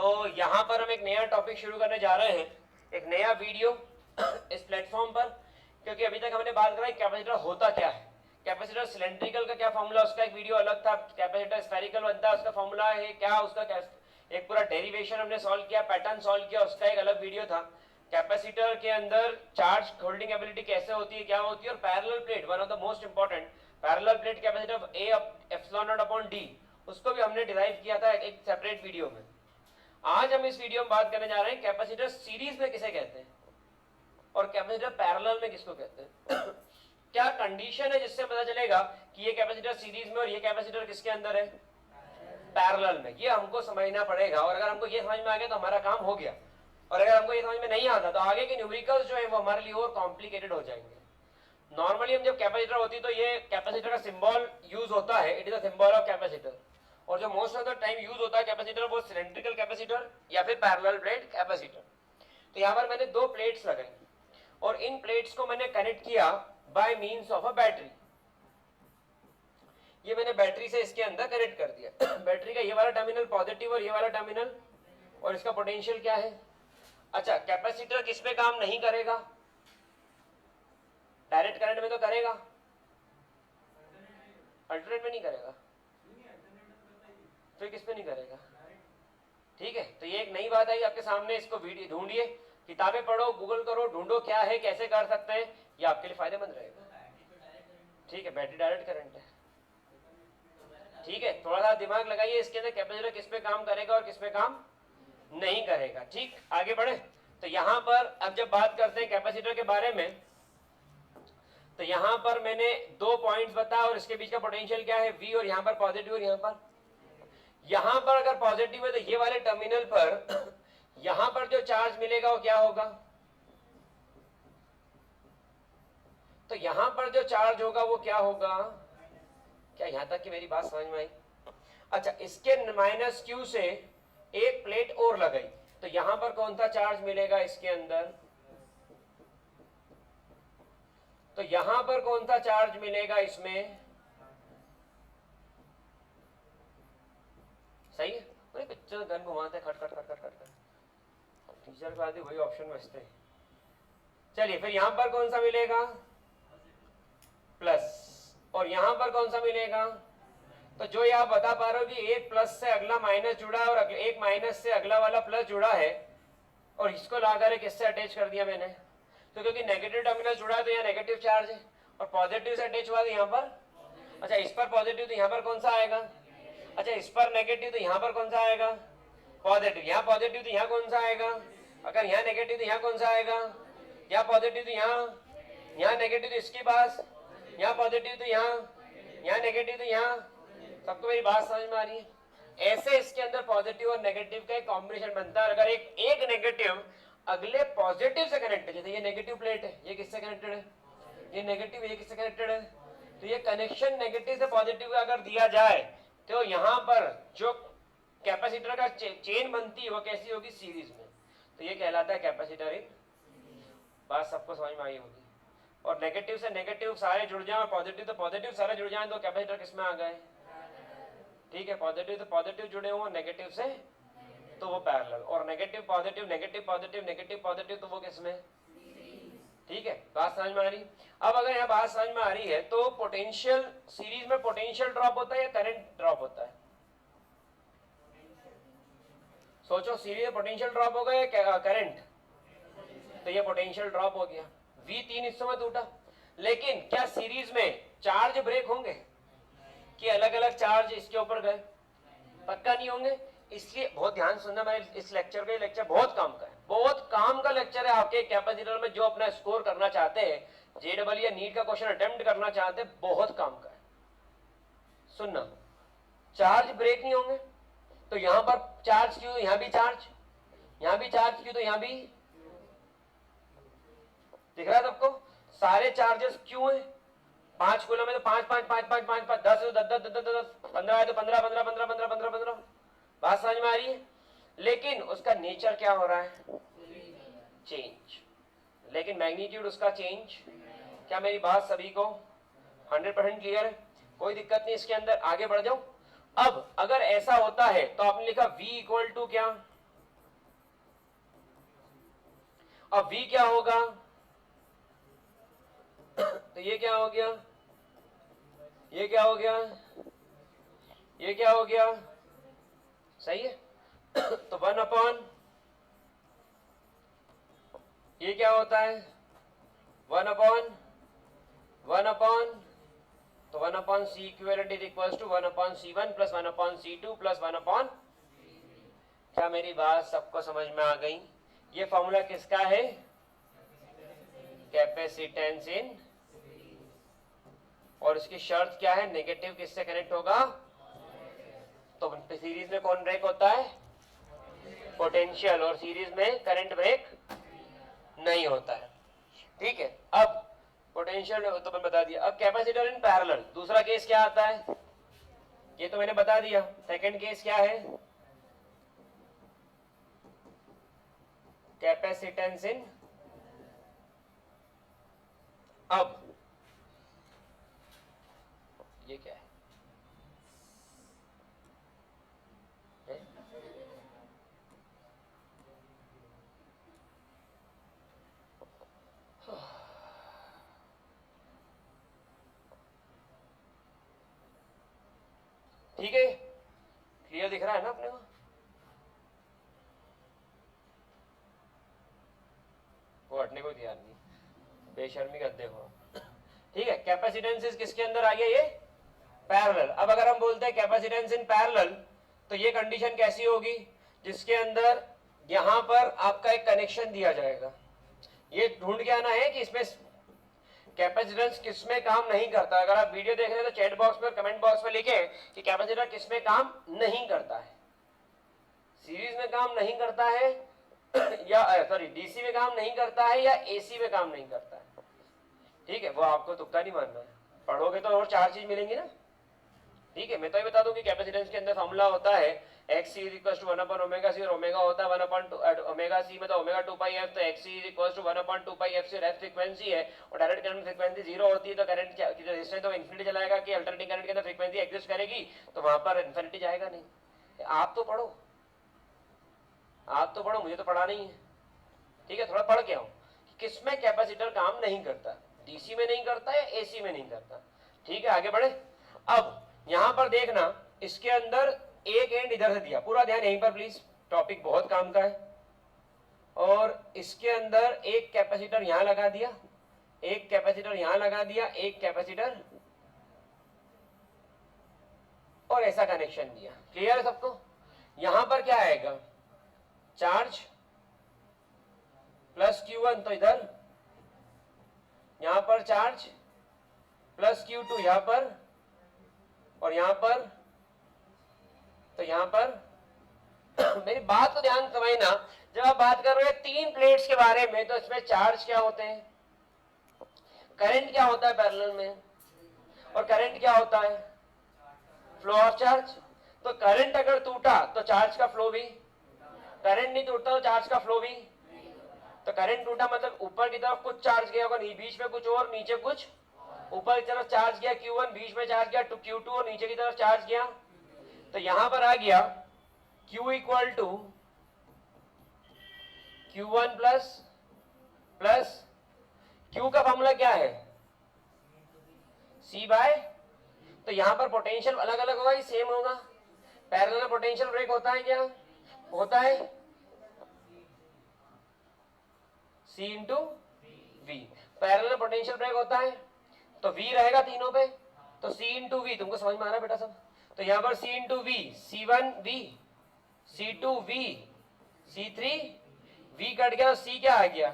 तो यहाँ पर हम एक नया टॉपिक शुरू करने जा रहे हैं, एक नया वीडियो इस प्लेटफॉर्म पर, क्योंकि अभी तक हमने बात करा कैपेसिटर होता क्या है, कैपेसिटर सिलेंड्रिकल का क्या फॉर्मूला, उसका एक वीडियो अलग था, कैपेसिटर स्फेरिकल बनता है उसका फॉर्मूला है क्या, उसका एक पूरा डेरिवेशन हमने सॉल्व किया, पैटर्न सॉल्व किया, उसका एक अलग वीडियो था। कैपेसिटर के अंदर चार्ज होल्डिंग एबिलिटी कैसे होती है, क्या होती है, और parallel plate, one of the most important parallel plate capacitor A epsilon not upon D, उसको भी हमने डिराइव किया था एक सेपरेट वीडियो में। आज हम इस वीडियो में बात करने जा रहे हैं कैपेसिटर सीरीज में किसे कहते हैं और कैपेसिटर पैरेलल में किसको कहते हैं। क्या कंडीशन है जिससे पता चलेगा कि ये कैपेसिटर सीरीज में और ये कैपेसिटर किसके अंदर है, पैरेलल में, ये हमको समझना पड़ेगा। और अगर हमको ये समझ में आ गया तो हमारा काम हो गया, और अगर हमको ये समझ में नहीं आता तो आगे के न्यूमेरिकल्स जो है वो हमारे लिए और कॉम्प्लिकेटेड हो जाएंगे। नॉर्मली हम जब कैपेसिटर होती है तो ये कैपेसिटर का सिंबल यूज होता है, it is the symbol of capacitor, और जो most of the time use होता है कैपेसिटर वो सिलेंड्रिकल कैपेसिटर या फिर पैरेलल प्लेट कैपेसिटर। तो यहाँ पर मैंने दो प्लेट्स लगाई और इन प्लेट्स को मैंने कनेक्ट किया by means of a battery. ये मैंने बैटरी से इसके अंदर कनेक्ट कर दिया। बैटरी का ये वाला टर्मिनल पॉजिटिव और ये वाला टर्मिनल, और इसका पोटेंशियल क्या है। अच्छा, कैपेसिटर किस पे काम नहीं करेगा, डायरेक्ट करंट में तो करेगा, अल्टरनेट में नहीं करेगा, फिर किस पे नहीं करेगा। ठीक है, तो ये एक नई बात आई आपके सामने, इसको वीडियो ढूंढिए, किताबें पढ़ो, गूगल करो, ढूंढो क्या है, कैसे कर सकते हैं, ये आपके लिए फायदेमंद रहेगा। ठीक है, बैटरी डायरेक्ट करंट है। ठीक है, थोड़ा सा दिमाग लगाइए इसके अंदर, कैपेसिटर किस पे काम करेगा और किस पे काम नहीं करेगा। ठीक, आगे बढ़े। तो यहां पर अब जब बात करते हैं कैपेसिटर के बारे में, तो यहां पर मैंने दो पॉइंट्स बताया और इसके बीच का पोटेंशियल क्या है, V, और यहां पर पॉजिटिव, और यहां पर अगर पॉजिटिव है तो ये वाले टर्मिनल पर यहां पर जो चार्ज मिलेगा वो क्या होगा, तो यहां पर जो चार्ज होगा वो क्या होगा। क्या यहां तक कि मेरी बात समझ में आई। अच्छा, इसके माइनस Q से एक प्लेट और लगाई तो यहां पर कौन सा चार्ज मिलेगा इसके अंदर, तो यहां पर कौन सा चार्ज मिलेगा इसमें, सही है। अरे पिक्चर गन घुमाते खट खट खट खट खट, टीचर के बाद वही ऑप्शन बचते हैं। चलिए, फिर यहां पर कौन सा मिलेगा, प्लस, और यहां पर कौन सा मिलेगा। तो जो ये आप बता पा रहे हो कि एक प्लस से अगला माइनस जुड़ा है और एक माइनस से अगला वाला प्लस जुड़ा है, और इसको लाकर किससे अटैच कर दिया मैंने, तो क्योंकि नेगेटिव टर्मिनल जुड़ा है तो यहाँ नेगेटिव चार्ज है, और पॉजिटिव से अटैच हुआ तो यहाँ पर, अच्छा इस पर पॉजिटिव तो यहाँ पर कौन सा आएगा, अच्छा इस पर नेगेटिव तो यहाँ पर कौन सा आएगा, पॉजिटिव, यहाँ पॉजिटिव तो यहाँ कौन सा आएगा, अगर यहाँ नेगेटिव तो यहाँ कौन सा आएगा, यहाँ पॉजिटिव तो यहाँ नेगेटिव तो इसके पास, यहाँ पॉजिटिव तो यहाँ नेगेटिव तो यहाँ। सबको मेरी बात समझ में आ रही है। ऐसे इसके अंदर पॉजिटिव और नेगेटिव का एक कॉम्बिनेशन बनता है। अगर एक नेगेटिव अगले पॉजिटिव से कनेक्ट है, जैसे ये नेगेटिव प्लेट है, ये किससे कनेक्टेड है, ये नेगेटिव, ये किससे कनेक्टेड है, तो ये कनेक्शन नेगेटिव से पॉजिटिव अगर दिया जाए तो यहाँ पर जो कैपेसिटर का चेन बनती है वो कैसी होगी, सीरीज में, तो ये कहलाता है कैपेसिटर इन। बात सबको समझ में आई होगी। और नेगेटिव से नेगेटिव सारे जुड़ जाए और पॉजिटिव तो पॉजिटिव सारे जुड़ जाए तो कैपेसिटर किसमें आ गए। ठीक है, पॉजिटिव तो पॉजिटिव जुड़े हुए, नेगेटिव से तो वो पैरेलल, और negative positive negative positive negative positive तो वो किसमें। ठीक है, बात समझ में आ रही। अब अगर यहाँ बात समझ में आ रही है तो पोटेंशियल सीरीज में पोटेंशियल ड्रॉप होता है या करंट ड्रॉप होता है, सोचो, सीरीज में पोटेंशियल ड्रॉप होगा या करंट, तो ये पोटेंशियल ड्रॉप हो गया, V 3 हिस्सों में टूटा। लेकिन क्या सीरीज में चार्ज ब्रेक होंगे कि अलग अलग चार्ज इसके ऊपर गए, पक्का नहीं होंगे। इसलिए बहुत ध्यान सुनना, मैं इस लेक्चर का, लेक्चर बहुत काम का है, बहुत काम का लेक्चर है आपके कैपेसिटर में। जो अपना स्कोर करना चाहते हैं, JEE या नीट का क्वेश्चन अटेम्प्ट करना चाहते हैं, बहुत काम का है। सुनना, चार्ज ब्रेक नहीं होंगे तो यहां पर चार्ज क्यों, यहां भी चार्ज, यहां भी चार्ज क्यों, तो यहां भी दिख रहा है सबको, सारे चार्जेस क्यों है, 5 कूलम में तो 5 5 5 5 5 5 10 10 10 10 10 15 है तो 15 15 15 15 15 15। बात समझ में आ रही है। लेकिन उसका नेचर क्या हो रहा है, चेंज, लेकिन मैग्नीट्यूड उसका चेंज। क्या मेरी बात सभी को 100% क्लियर है, कोई दिक्कत नहीं इसके अंदर, आगे बढ़ जाओ। अब अगर ऐसा होता है तो आपने लिखा V इक्वल टू क्या, अब V क्या होगा? तो ये क्या हो गया, ये क्या हो गया, ये क्या हो गया, सही है। तो 1 अपॉन ये क्या होता है, 1 अपॉन तो 1 upon c equivalent is equals to 1 upon C1 plus 1 upon C2 plus 1 upon. क्या मेरी बात सबको समझ में आ गई? ये फॉर्मूला किसका है? कैपेसिटेंस इन, और इसकी शर्त क्या है? नेगेटिव किससे कनेक्ट होगा? तो सीरीज में कौन ब्रेक होता है? पोटेंशियल, और सीरीज में करंट ब्रेक नहीं होता है। ठीक है, अब पोटेंशियल तो मैंने बता दिया। अब कैपेसिटर इन पैरेलल, दूसरा केस क्या आता है? ये तो मैंने बता दिया। सेकंड केस क्या है? कैपेसिटेंस इन, अब ये क्या है? ठीक है, क्लियर दिख रहा है ना अपने को? वो हटने को तैयार नहीं, बेशर्मी करते हो। ठीक है, कैपेसिटेंस किसके अंदर आ गया? ये पैरेलल। अब अगर हम बोलते हैं कैपेसिटेंस इन पैरेलल, तो ये कंडीशन कैसी होगी? जिसके अंदर यहां पर आपका एक कनेक्शन दिया जाएगा। ये ढूंढ के आना है कि इसमें कैपेसिटेंस किसमें काम नहीं करता। अगर आप वीडियो देख रहे हैं तो चैट बॉक्स में, कमेंट बॉक्स में लिखे कि कैपेसिटर किसमें काम नहीं करता है। सीरीज में काम नहीं करता है या सॉरी डीसी में काम नहीं करता है या एसी में काम नहीं करता है। ठीक है, वो आपको तुक्का नहीं मानना है, पढ़ोगे तो और 4 चीज मिलेंगी ना। ठीक है, मैं तो ये बता दूं कि कैपेसिटेंस के अंदर फॉर्मूला होता है x c is equal to 1 upon omega c, और ओमेगा होता है 1 अपॉन ओमेगा सी मतलब ओमेगा 2 पाई एफ। तो x c is equal to 1 upon 2 pi f c, f frequency है और डायरेक्ट करंट फ्रीक्वेंसी 0 होती है। तो करंट की जो रेजिस्टेंस तो इन्फिनिटी चलाएगा कि अल्टरनेटिंग करंट के अंदर फ्रीक्वेंसी एग्जिस्ट करेगी, तो वहां पर इन्फिनिटी जाएगा नहीं। आप तो पढ़ो, आप तो पढ़ो, मुझे तो पढ़ा नहीं है। ठीक है, थोड़ा पढ़ के आओ कि किसमें कैपेसिटर काम नहीं करता, डीसी में नहीं करता या एसी में नहीं करता। ठीक है, आगे बढ़े। अब यहां पर देखना, इसके अंदर एक एंड इधर से दिया, पूरा ध्यान यहीं पर प्लीज, टॉपिक बहुत काम का है। और इसके अंदर एक कैपेसिटर यहां लगा दिया, एक कैपेसिटर यहां लगा दिया, एक कैपेसिटर, और ऐसा कनेक्शन दिया। क्लियर है सबको? यहां पर क्या आएगा? चार्ज प्लस Q1 तो इधर, यहां पर चार्ज प्लस Q2 यहां पर, और यहां पर, तो यहां पर मेरी बात को ध्यान समझना। जब आप बात कर रहे हैं 3 प्लेट्स के बारे में, तो इसमें चार्ज क्या होते हैं, करंट क्या होता है पैरेलल में, और करंट क्या होता है? Flow of charge. तो करंट अगर टूटा तो चार्ज का फ्लो भी, करंट नहीं टूटता तो चार्ज का फ्लो भी। तो करंट टूटा मतलब ऊपर की तरफ कुछ चार्ज गया होगा, बीच में कुछ और नीचे कुछ, ऊपर की तरफ चार्ज गया Q1, बीच में चार्ज गया Q2 और नीचे की तरफ चार्ज गया। तो यहां पर आ गया Q equal to Q1 plus plus Q का फॉर्मूला क्या है? C बाय, तो यहां पर पोटेंशियल अलग अलग होगा कि सेम होगा? पैरेलल में पोटेंशियल ब्रेक होता है क्या? होता है C into v. Parallel potential break होता है तो V रहेगा तीनों पे, तो C इंटू वी। तुमको समझ में आ रहा है बेटा सब? तो यहां पर C into v, C1 V, C2 V, C3 V cut गया, C क्या आ गया?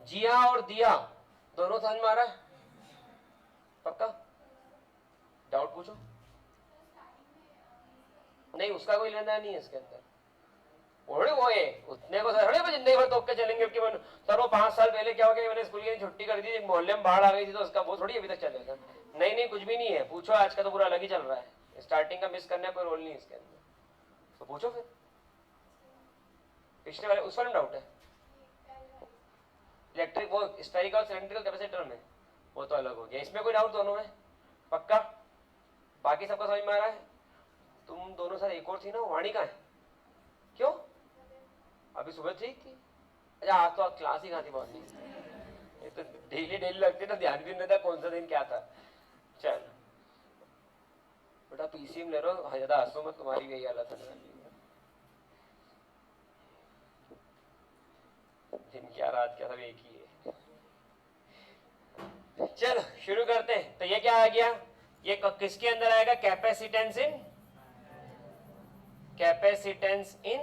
जिया और दिया, दोनों समझ में आ रहा है? पक्का? डाउट पूछो। नहीं, उसका कोई लेना नहीं है इसके अंदर। ओढ़े वो है उतने को सर जिंदगी भर तोड़ के चलेंगे कि सर वो 5 साल पहले क्या हो गया, मैंने स्कूल की छुट्टी कर दी, मोहल्ले में बाढ़ आ गई थी, तो उसका वो थोड़ी अभी तक चलेगा। नहीं नहीं, कुछ भी नहीं है, पूछो। आज का तो पूरा अलग ही चल रहा है, स्टार्टिंग का मिस करने का कोई रोल नहीं है इसके अंदर, तो पूछो फिर। पिछले वाले उस वाले में डाउट है? इलेक्ट्रिक वो स्फेरिकल सिलेंड्रिकल कैपेसिटर में वो तो अलग हो गया, इसमें कोई डाउट दोनों में? पक्का? बाकी सबको समझ में आ रहा है? तुम दोनों सर, एक और थी ना, वाणी का है क्यों? अभी सुबह ठीक थी। अच्छा आज तो क्लास ही कहाँ थी मॉर्निंग, ये तो डेली डेली लगती ना, ध्यान भी नहीं था कौन सा दिन क्या था। चल बेटा पीसी में ले रहा हूँ, ज्यादा हंसो मत, तुम्हारी भी यही हालत है। दिन क्या रात क्या सब एक ही है। चलो शुरू करते हैं। तो ये क्या आ गया, ये किसके अंदर आएगा, कैपेसिटेंस इन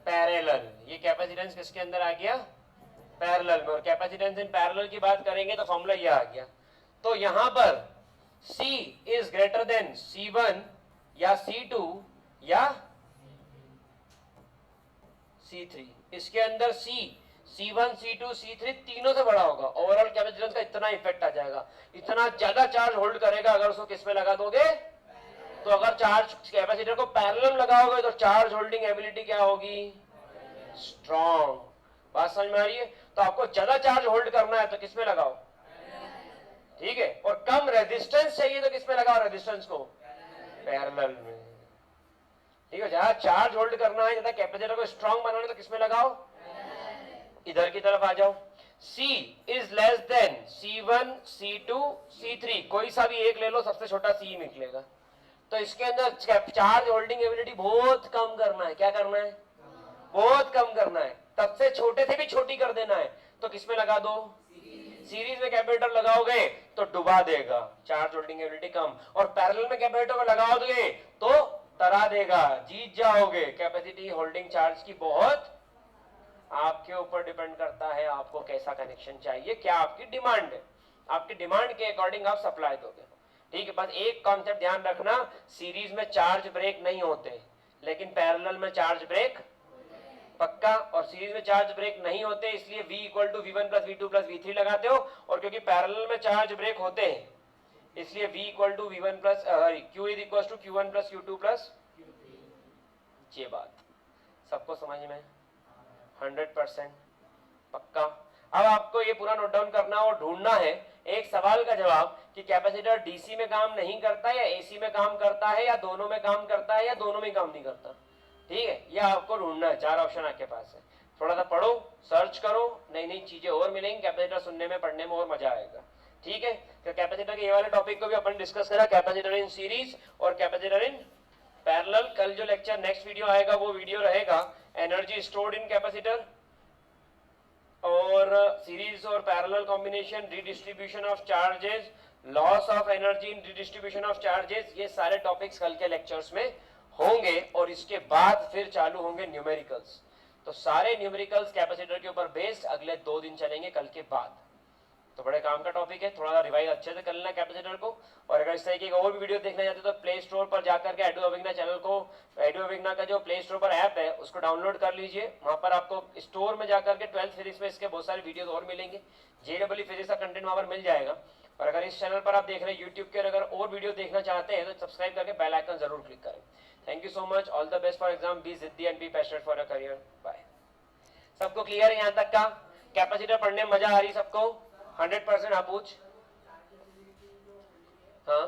पैरेलल। ये कैपेसिटेंस किसके अंदर आ गया, पैरेलल में। और कैपेसिटेंस इन पैरेलल की बात करेंगे तो फॉर्मूला ये आ गया। तो यहां पर C is greater than C1 या C2 या C3। इसके अंदर C1 C2 C3 तीनों से बड़ा होगा। ओवरऑल कैपेसिटेंस का इतना इफेक्ट आ जाएगा, इतना ज्यादा चार्ज होल्ड करेगा अगर उसको किस में लगा दोगे। तो अगर चार्ज कैपेसिटर को पैरेलल लगाओगे तो चार्ज होल्डिंग एबिलिटी क्या होगी, स्ट्रॉन्ग। बात समझ में आ रही है। तो आपको ज्यादा चार्ज होल्ड करना है तो किसमें लगाओ, ठीक है। और कम रेजिस्टेंस चाहिए तो किसमें लगाओ रेजिस्टेंस को, पैरेलल में, ठीक है। जहां चार्ज होल्ड करना है, ज्यादा कैपेसिटर को स्ट्रॉन्ग बनाना है तो किसमें लगाओ, इधर की तरफ आ जाओ। C is less than C1 C2 C3, कोई सा भी एक ले लो, सबसे छोटा C निकलेगा। तो इसके अंदर चार्ज होल्डिंग एबिलिटी बहुत कम करना है। क्या करना है, बहुत कम करना है। तब से छोटे से भी छोटी कर देना है। तो किसमें लगा दो, सीरीज में कैपेसिटर लगाओगे तो डुबा देगा, चार्ज होल्डिंग एबिलिटी कम। और पैरेलल में कैपेसिटर को लगाओगे तो तरा देगा, जीत जाओगे। कैपेसिटी होल्डिंग चार्ज की बहुत आपके ऊपर डिपेंड करता है, आपको कैसा कनेक्शन चाहिए, क्या आपकी डिमांड है। आपकी डिमांड के अकॉर्डिंग आप सप्लाई दोगे, ठीक है। बस एक कॉन्सेप्ट ध्यान रखना, सीरीज में चार्ज ब्रेक नहीं होते, लेकिन पैरेलल में चार्ज ब्रेक पक्का। और सीरीज में चार्ज ब्रेक नहीं होते, इसलिए V equal to V1 plus V2 plus V3 लगाते हो। और क्योंकि पैरेलल में चार्ज ब्रेक होते हैं, इसलिए V equal to V1 plus Q is equal to Q1 plus Q2 plus. ये बात सबको समझ में 100% पक्का। अब आपको ये पूरा नोट डाउन करना और ढूंढना है एक सवाल का जवाब कि कैपेसिटर डीसी में काम नहीं करता या एसी में काम करता है या दोनों में काम करता है या दोनों में काम नहीं करता, ठीक है। ये आपको ढूंढना है, 4 ऑप्शन आपके पास है। थोड़ा सा पढ़ो, सर्च करो, नई नई चीजें और मिलेंगी। कैपेसिटर सुनने में पढ़ने में और मजा आएगा, ठीक है। तो कैपेसिटर के ये वाले टॉपिक को भी अपन डिस्कस करा, कैपेसिटर इन सीरीज और कैपेसिटर इन पैरेलल। कल जो लेक्चर नेक्स्ट वीडियो आएगा वो वीडियो रहेगा एनर्जी स्टोर्ड इन कैपेसिटर और सीरीज और parallel combination, redistribution of charges, loss of energy in redistribution of charges. ये सारे टॉपिक्स कल के लेक्चर्स में होंगे। और इसके बाद फिर चालू होंगे न्यूमेरिकल्स। तो सारे न्यूमेरिकल्स कैपेसिटर के ऊपर बेस्ड अगले 2 दिन चलेंगे कल के बाद। तो बड़े काम का टॉपिक है, थोड़ा सा रिवाइज अच्छे से कर लेना कैपेसिटर को। और अगर इस तरीके का और भी वीडियो देखना चाहते हो तो प्ले स्टोर पर जाकर के एडो अविग्ना चैनल को, एडो अविग्ना का जो प्ले स्टोर पर ऐप है उसको डाउनलोड कर लीजिए। वहां पर आपको स्टोर में जाकर के 12th फिजिक्स में इसके बहुत सारे वीडियो और मिलेंगे। JEE फिजिक्स का कंटेंट वहां पर मिल जाएगा। और अगर इस चैनल पर आप देख रहे हैं यूट्यूब के, अगर और वीडियो देखना चाहते हैं तो सब्सक्राइब करके बेल आइकन जरूर क्लिक करें। Thank you so much, all the best for exam, be जिद्दी and be passionate for your career. Bye. सबको क्लियर है यहाँ तक का? कैपेसिटर पढ़ने में मजा आ रही सबको? 100%। आप पूछ, हाँ,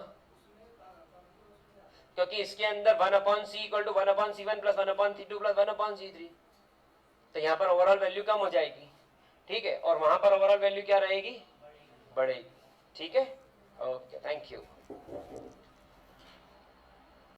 क्योंकि इसके अंदर 1/C equal to 1/C1 plus 1/C2 plus 1/C3। तो यहाँ पर ओवरऑल वैल्यू कम हो जाएगी, ठीक है। और वहां पर ओवरऑल वैल्यू क्या रहेगी, बढ़ेगी, ठीक है। Okay, thank you.